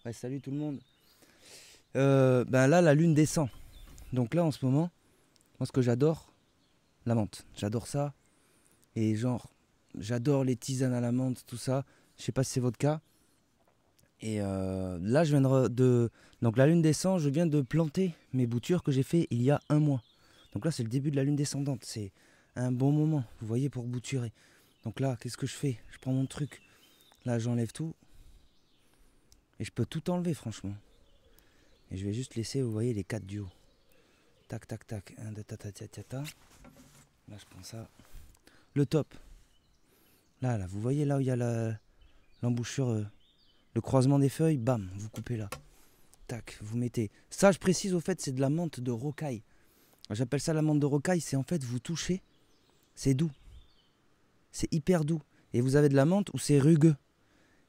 Ouais, salut tout le monde. Ben là, la lune descend. Donc là, en ce moment, moi, ce que j'adore, la menthe. J'adore ça. Et genre, j'adore les tisanes à la menthe, tout ça. Je sais pas si c'est votre cas. Et là, je viens donc la lune descend, je viens de planter mes boutures que j'ai fait il y a un mois. Donc là, c'est le début de la lune descendante. C'est un bon moment, vous voyez, pour bouturer. Donc là, qu'est-ce que je fais? Je prends mon truc. Là, j'enlève tout. Et je peux tout enlever, franchement. Et je vais juste laisser, vous voyez, les 4 du haut. Tac, tac, tac. Un, deux, ta, ta, ta, ta, ta. Là, je prends ça. Le top. Là, vous voyez là où il y a l'embouchure, le croisement des feuilles. Bam, vous coupez là. Tac, vous mettez. Ça, je précise au fait, c'est de la menthe de rocaille. J'appelle ça la menthe de rocaille. C'est en fait, vous touchez, c'est doux. C'est hyper doux. Et vous avez de la menthe où c'est rugueux.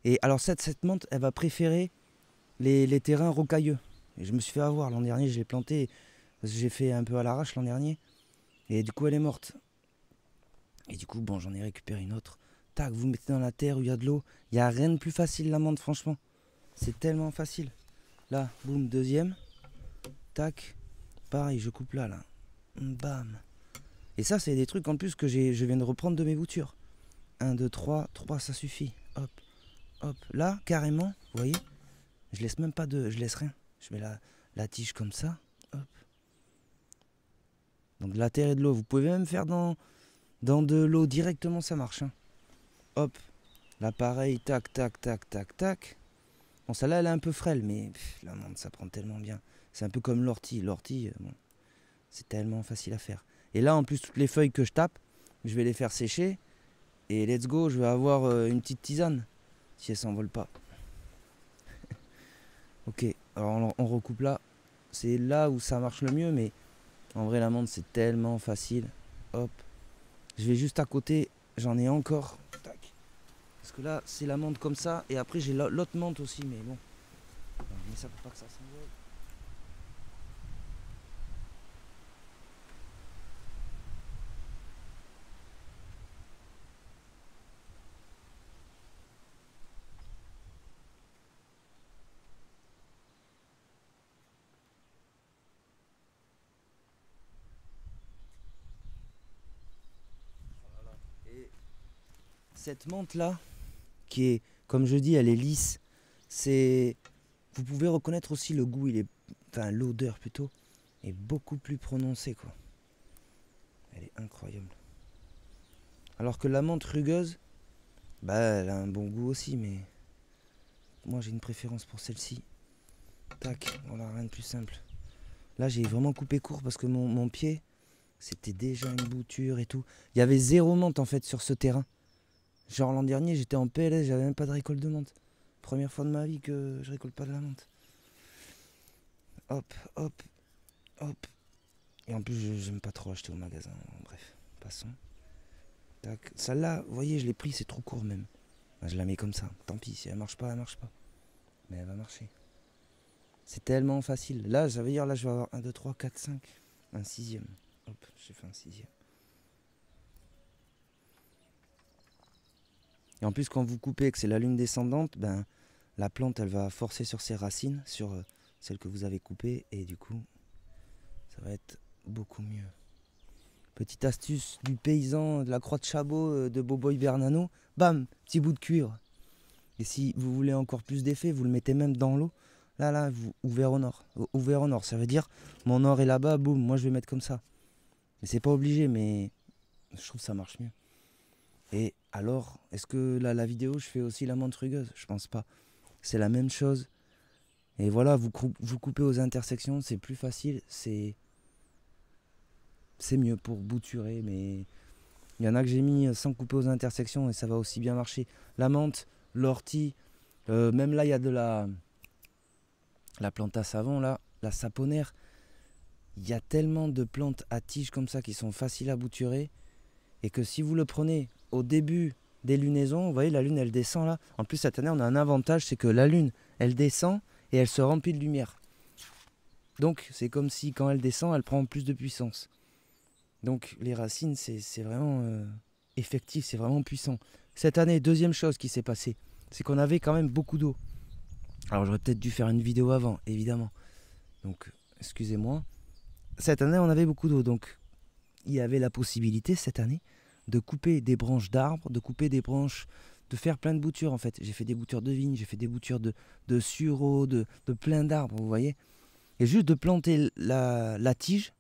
Et alors, cette menthe, elle va préférer les terrains rocailleux. Et je me suis fait avoir l'an dernier, je l'ai plantée. J'ai fait un peu à l'arrache l'an dernier. Et du coup, elle est morte. Et du coup, bon, j'en ai récupéré une autre. Tac, vous mettez dans la terre où il y a de l'eau. Il n'y a rien de plus facile, l'amande, franchement. C'est tellement facile. Là, boum, deuxième. Tac. Pareil, je coupe là. Bam. Et ça, c'est des trucs en plus que je viens de reprendre de mes boutures. Un, 2, 3, 3, ça suffit. Hop, hop. Là, carrément, vous voyez, je laisse même pas je laisse rien. Je mets la tige comme ça. Hop. Donc de la terre et de l'eau. Vous pouvez même faire dans de l'eau directement, ça marche. Hein. Hop, là pareil, tac, tac, tac, tac, tac. Bon, celle-là, elle est un peu frêle, mais la menthe, ça prend tellement bien. C'est un peu comme l'ortie. L'ortie, bon, c'est tellement facile à faire. Et là, en plus, toutes les feuilles que je tape, je vais les faire sécher. Et let's go, je vais avoir une petite tisane, si elle s'envole pas. Ok, alors on recoupe là. C'est là où ça marche le mieux, mais en vrai, la menthe, c'est tellement facile. Hop, je vais juste à côté, j'en ai encore. Tac. Parce que là, c'est la menthe comme ça. Et après, j'ai l'autre menthe aussi, mais bon. Mais ça pour pas que ça s'envole. Et cette menthe là, qui est, comme je dis, elle est lisse. C'est, vous pouvez reconnaître aussi le goût, enfin l'odeur plutôt, est beaucoup plus prononcée quoi. Elle est incroyable. Alors que la menthe rugueuse, bah elle a un bon goût aussi, mais moi j'ai une préférence pour celle-ci. Tac, voilà, rien de plus simple. Là j'ai vraiment coupé court parce que mon pied, c'était déjà une bouture et tout. Il y avait zéro menthe en fait sur ce terrain. Genre l'an dernier j'étais en PLS, j'avais même pas de récolte de menthe. Première fois de ma vie que je récolte pas de la menthe. Hop, hop, hop. Et en plus j'aime pas trop acheter au magasin. Bref, passons. Tac. Celle-là, vous voyez, je l'ai pris, c'est trop court même. Je la mets comme ça. Tant pis, si elle marche pas, elle marche pas. Mais elle va marcher. C'est tellement facile. Là, ça veut dire, là, je vais avoir 1, 2, 3, 4, 5. Un sixième. Hop, j'ai fait un sixième. Et en plus, quand vous coupez et que c'est la lune descendante, ben, la plante, elle va forcer sur ses racines, sur celle que vous avez coupée. Et du coup, ça va être beaucoup mieux. Petite astuce du paysan de la Croix de Chabot de Boboy Bernano. Bam, petit bout de cuivre. Et si vous voulez encore plus d'effet, vous le mettez même dans l'eau. Là, vous ouvert au nord. Ouvert au nord, ça veut dire mon nord est là-bas, boum, moi je vais mettre comme ça. Mais c'est pas obligé, mais je trouve que ça marche mieux. Et alors, est-ce que là, la vidéo, je fais aussi la menthe rugueuse? Je pense pas. C'est la même chose. Et voilà, vous coupez aux intersections, c'est plus facile, c'est mieux pour bouturer, mais il y en a que j'ai mis sans couper aux intersections et ça va aussi bien marcher. La menthe, l'ortie, même là, il y a de la plante à savon, là, la saponaire. Il y a tellement de plantes à tiges comme ça qui sont faciles à bouturer et que si vous le prenez au début des lunaisons, vous voyez la lune elle descend là. En plus cette année on a un avantage, c'est que la lune elle descend et elle se remplit de lumière. Donc c'est comme si quand elle descend elle prend plus de puissance. Donc les racines c'est vraiment effectif, c'est vraiment puissant. Cette année, deuxième chose qui s'est passée, c'est qu'on avait quand même beaucoup d'eau. Alors j'aurais peut-être dû faire une vidéo avant, évidemment. Donc, excusez-moi. Cette année, on avait beaucoup d'eau, donc il y avait la possibilité cette année de couper des branches d'arbres, de couper des branches, de faire plein de boutures en fait. J'ai fait des boutures de vigne, j'ai fait des boutures de sureau, de plein d'arbres, vous voyez. Et juste de planter la tige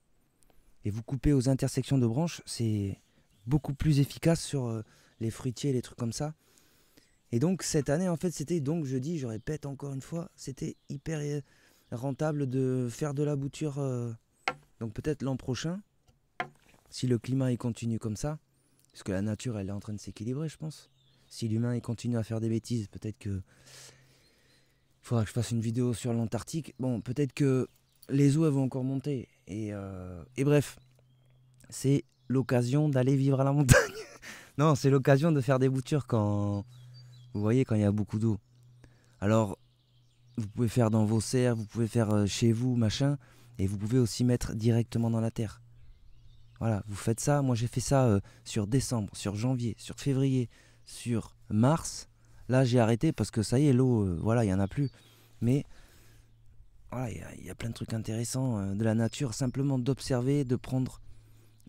et vous coupez aux intersections de branches, c'est beaucoup plus efficace sur les fruitiers, les trucs comme ça. Et donc cette année en fait c'était, donc je dis, je répète encore une fois, c'était hyper rentable de faire de la bouture. Donc peut-être l'an prochain, si le climat il continue comme ça, parce que la nature elle est en train de s'équilibrer je pense. Si l'humain il continue à faire des bêtises, peut-être que il faudra que je fasse une vidéo sur l'Antarctique. Bon, peut-être que les eaux elles vont encore monter. Et bref, c'est l'occasion d'aller vivre à la montagne. Non, c'est l'occasion de faire des boutures quand, vous voyez, quand il y a beaucoup d'eau. Alors, vous pouvez faire dans vos serres, vous pouvez faire chez vous, machin, et vous pouvez aussi mettre directement dans la terre. Voilà, vous faites ça. Moi, j'ai fait ça sur décembre, sur janvier, sur février, sur mars. Là, j'ai arrêté parce que ça y est, l'eau, voilà, il n'y en a plus. Mais voilà, il y a plein de trucs intéressants de la nature. Simplement d'observer, de prendre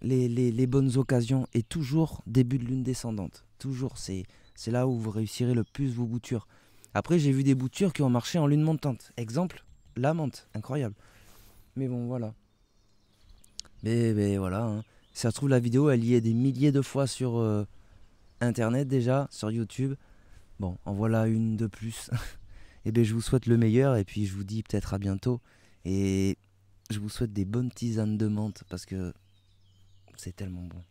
les bonnes occasions. Et toujours début de lune descendante. Toujours, c'est là où vous réussirez le plus vos boutures. Après, j'ai vu des boutures qui ont marché en lune montante. Exemple, la menthe, incroyable. Mais bon, voilà. Mais voilà, hein. Si ça se trouve, la vidéo, elle y est des milliers de fois sur Internet déjà, sur YouTube. Bon, en voilà une de plus. Et bien, je vous souhaite le meilleur et puis je vous dis peut-être à bientôt. Et je vous souhaite des bonnes tisanes de menthe parce que c'est tellement bon.